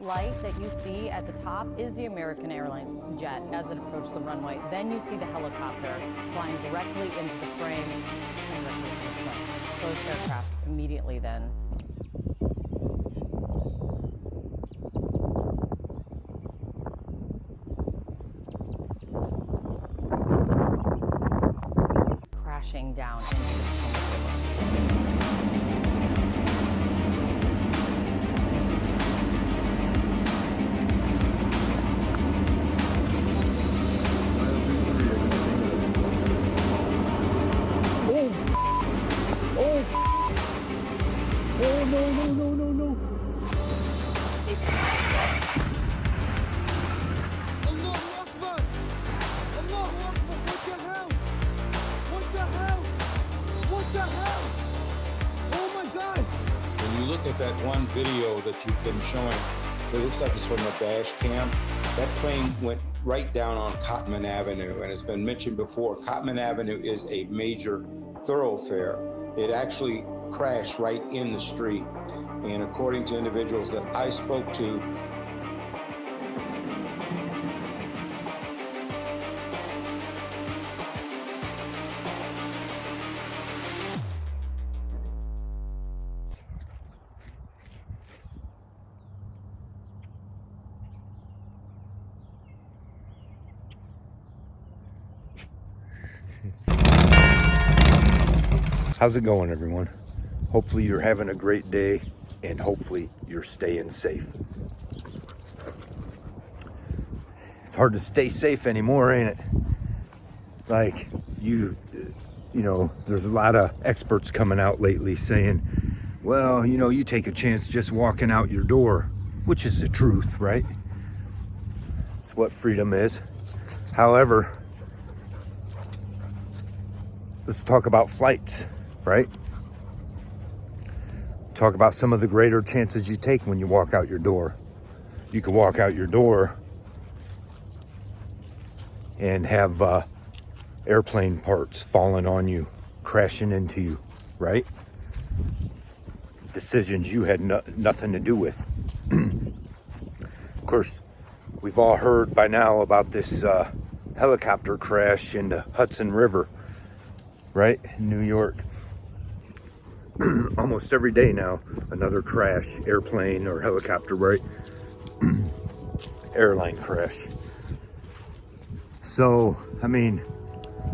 light that you see at the top is the American Airlines jet as it approached the runway. Then you see the helicopter flying directly into the frame and directly into the frame. Both aircraft immediately then crashing down into the Hudson River. Look at that one video that you've been showing. It looks like it's from a dash cam. That plane went right down on Cotman Avenue, and it's been mentioned before. Cotman Avenue is a major thoroughfare. It actually crashed right in the street. And according to individuals that I spoke to, How's it going, everyone? Hopefully you're having a great day and hopefully you're staying safe. It's hard to stay safe anymore, ain't it? Like you know, there's a lot of experts coming out lately saying, well, you know, you take a chance just walking out your door, which is the truth, right? It's what freedom is. However, let's talk about flights. Right? Talk about some of the greater chances you take when you walk out your door. You can walk out your door and have airplane parts falling on you, crashing into you, right? Decisions you had nothing to do with. Of course, we've all heard by now about this helicopter crash in the Hudson River, right? In New York. Almost every day now, another crash, airplane or helicopter, right? Airline crash. So, I mean,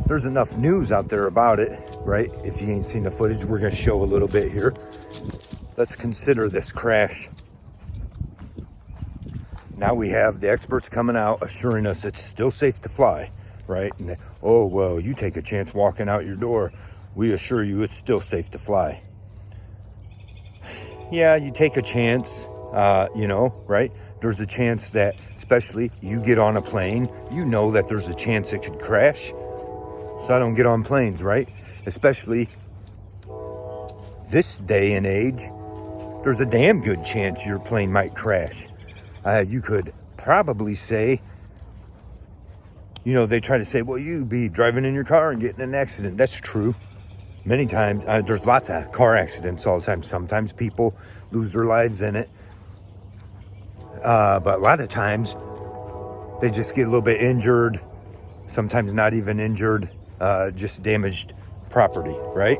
there's enough news out there about it, right? If you ain't seen the footage, we're gonna show a little bit here. Let's consider this crash. Now we have the experts coming out assuring us it's still safe to fly, right? And oh, well, you take a chance walking out your door. We assure you it's still safe to fly. Yeah, you take a chance, you know, right? There's a chance that, especially you get on a plane, you know that there's a chance it could crash. So I don't get on planes, right? Especially this day and age, there's a damn good chance your plane might crash. You could probably say, you know, they try to say, well, you'd be driving in your car and getting in an accident. That's true. Many times, there's lots of car accidents all the time. Sometimes people lose their lives in it. But a lot of times, they just get a little bit injured. Sometimes not even injured, just damaged property, right?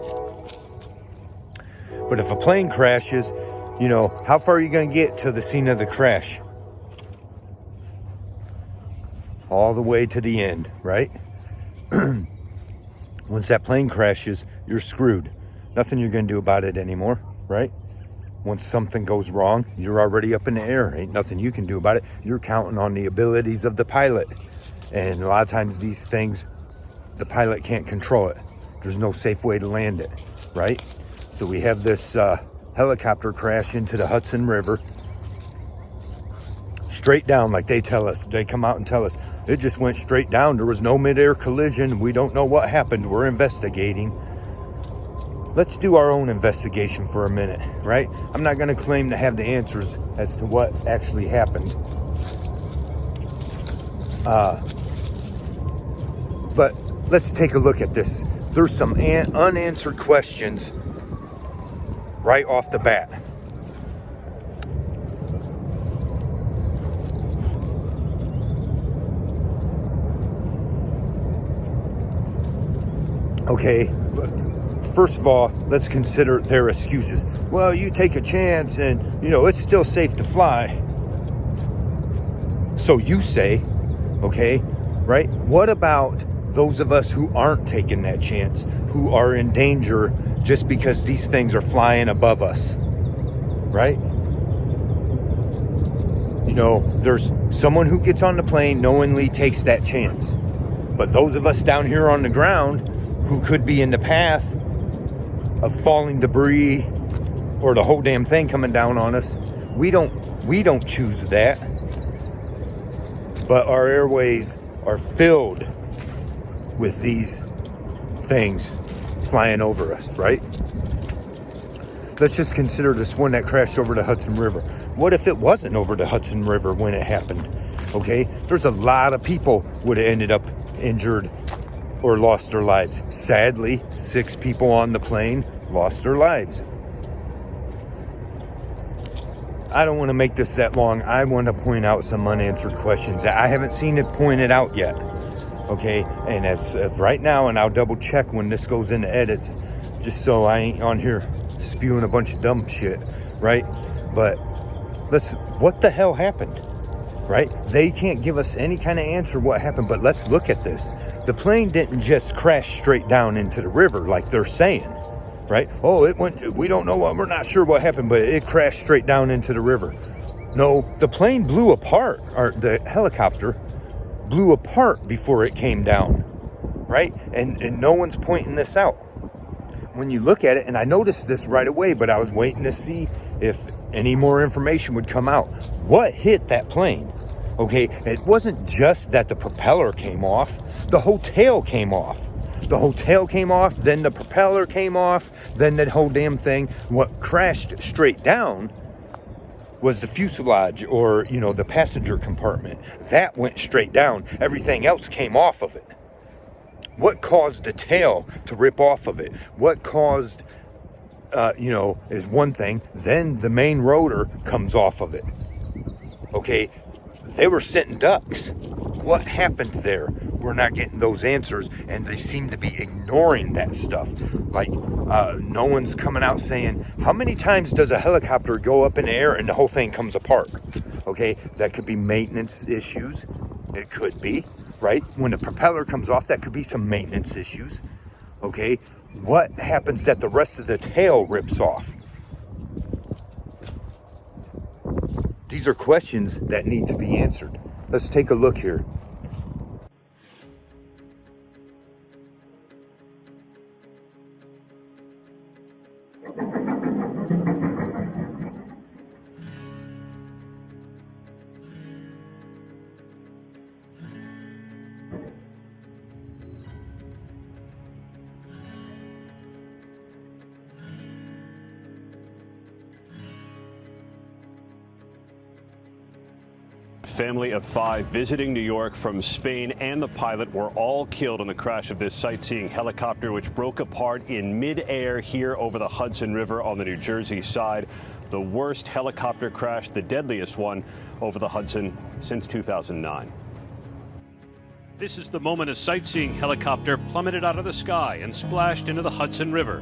But if a plane crashes, you know, how far are you going to get to the scene of the crash? All the way to the end, right? Once that plane crashes, you're screwed. Nothing you're going to do about it anymore, right? Once something goes wrong, you're already up in the air. Ain't nothing you can do about it. You're counting on the abilities of the pilot. And a lot of times these things, the pilot can't control it. There's no safe way to land it, right? So we have this helicopter crash into the Hudson River. Straight down, like they tell us. They come out and tell us it just went straight down. There was no midair collision. We don't know what happened. We're investigating. Let's do our own investigation for a minute, right? I'm not going to claim to have the answers as to what actually happened. But let's take a look at this. There's some unanswered questions right off the bat. Okay, first of all, let's consider their excuses. Well, you take a chance and, it's still safe to fly. So you say, okay, right? What about those of us who aren't taking that chance, who are in danger just because these things are flying above us, right? There's someone who gets on the plane knowingly takes that chance. But those of us down here on the ground who could be in the path of falling debris or the whole damn thing coming down on us, we don't choose that. But our airways are filled with these things flying over us, right? Let's just consider this one that crashed over the Hudson River. What if it wasn't over the Hudson River when it happened? Okay, there's a lot of people would have ended up injured or lost their lives. Sadly, 6 people on the plane lost their lives. I don't want to make this that long. I want to point out some unanswered questions that I haven't seen it pointed out yet. Okay, and as of right now, and I'll double check when this goes into edits, just so I ain't on here spewing a bunch of dumb shit, right? But what the hell happened, right? They can't give us any kind of answer what happened, but let's look at this. The plane didn't just crash straight down into the river like they're saying, right? Oh, it went, we don't know we're not sure what happened, but it crashed straight down into the river. No, the plane blew apart, or the helicopter blew apart before it came down, right? And no one's pointing this out. When you look at it, and I noticed this right away, but I was waiting to see if any more information would come out. What hit that plane? Okay, it wasn't just that the propeller came off, the whole tail came off. The whole tail came off, then the propeller came off, then that whole damn thing. What crashed straight down was the fuselage, or, the passenger compartment. That went straight down. Everything else came off of it. What caused the tail to rip off of it? What caused, is one thing. Then the main rotor comes off of it. Okay, they were sitting ducks. What happened there? We're not getting those answers, and they seem to be ignoring that stuff. Like, no one's coming out saying, how many times does a helicopter go up in the air and the whole thing comes apart? Okay, that could be maintenance issues. It could be, right? When the propeller comes off, that could be some maintenance issues. Okay, what happens that the rest of the tail rips off? These are questions that need to be answered. Let's take a look here. Family of 5 visiting New York from Spain and the pilot were all killed in the crash of this sightseeing helicopter, which broke apart in midair here over the Hudson River on the New Jersey side. The worst helicopter crash, the deadliest one over the Hudson since 2009. This is the moment a sightseeing helicopter plummeted out of the sky and splashed into the Hudson River.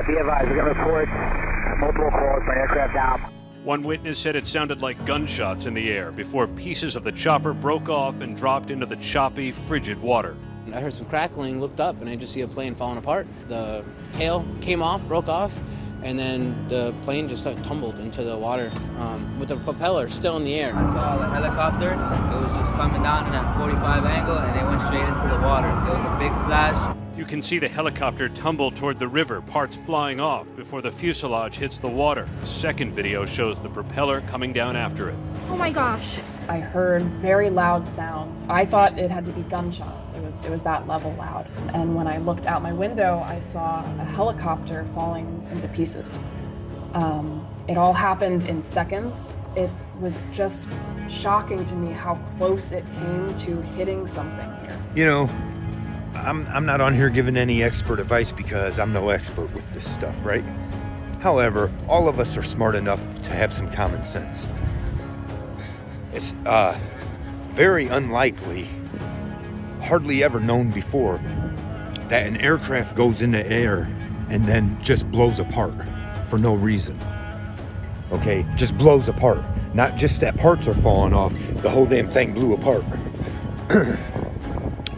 Be advised, we got reports, multiple calls for an aircraft down. One witness said it sounded like gunshots in the air before pieces of the chopper broke off and dropped into the choppy, frigid water. I heard some crackling, looked up, and I just see a plane falling apart. The tail came off, broke off, and then the plane just tumbled into the water with the propeller still in the air. I saw the helicopter. It was just coming down in a 45 angle, and it went straight into the water. It was a big splash. You can see the helicopter tumble toward the river, parts flying off before the fuselage hits the water. The second video shows the propeller coming down after it. Oh my gosh. I heard very loud sounds. I thought it had to be gunshots. It was that level loud. And when I looked out my window, I saw a helicopter falling into pieces. It all happened in seconds. It was just shocking to me how close it came to hitting something here. I'm not on here giving any expert advice because I'm no expert with this stuff, right? However, all of us are smart enough to have some common sense. It's very unlikely, hardly ever known before, that an aircraft goes in the air and then just blows apart for no reason. Okay, just blows apart. Not just that parts are falling off, the whole damn thing blew apart.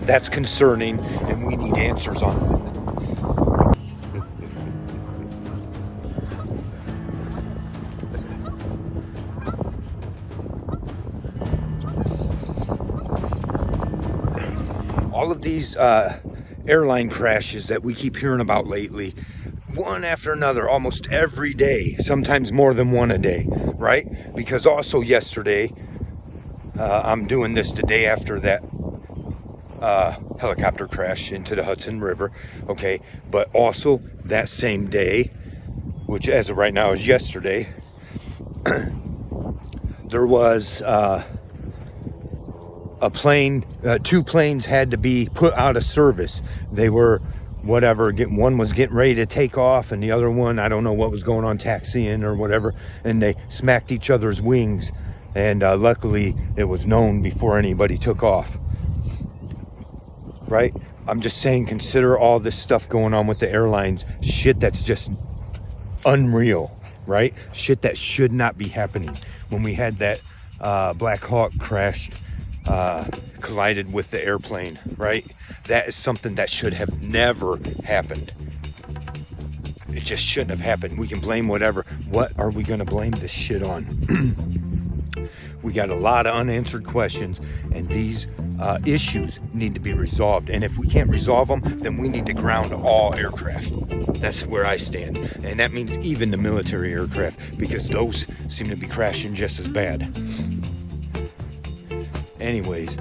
That's concerning, and we need answers on that. All of these airline crashes that we keep hearing about lately, one after another, almost every day, sometimes more than one a day, right? Because also yesterday, I'm doing this the day after that helicopter crash into the Hudson River, okay? But also that same day, which as of right now is yesterday, there was a plane, two planes had to be put out of service. They were one was getting ready to take off, and the other one, I don't know what was going on, taxiing or whatever, and they smacked each other's wings, and luckily it was known before anybody took off, right? I'm just saying, consider all this stuff going on with the airlines, shit that's just unreal, right? Shit that should not be happening. When we had that Black Hawk crashed, collided with the airplane, right? That is something that should have never happened. It just shouldn't have happened. We can blame whatever. What are we going to blame this shit on? We got a lot of unanswered questions, and these issues need to be resolved. And if we can't resolve them, then we need to ground all aircraft. That's where I stand. And that means even the military aircraft, because those seem to be crashing just as bad. Anyways,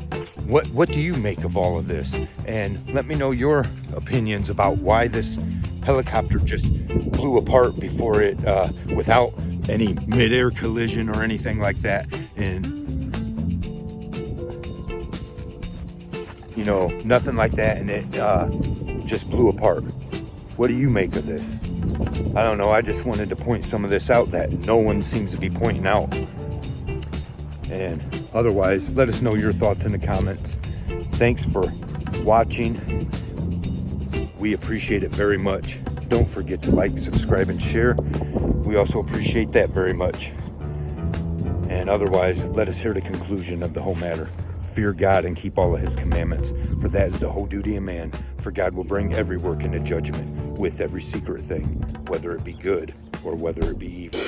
what do you make of all of this? And let me know your opinions about why this helicopter just blew apart before it, without any mid-air collision or anything like that. And, you know, nothing like that, and it just blew apart. What do you make of this? I don't know, I just wanted to point some of this out that no one seems to be pointing out. And otherwise, let us know your thoughts in the comments. Thanks for watching. We appreciate it very much. Don't forget to like, subscribe, and share. We also appreciate that very much. And otherwise, let us hear the conclusion of the whole matter. Fear God and keep all of his commandments, for that is the whole duty of man. For God will bring every work into judgment with every secret thing, whether it be good or whether it be evil.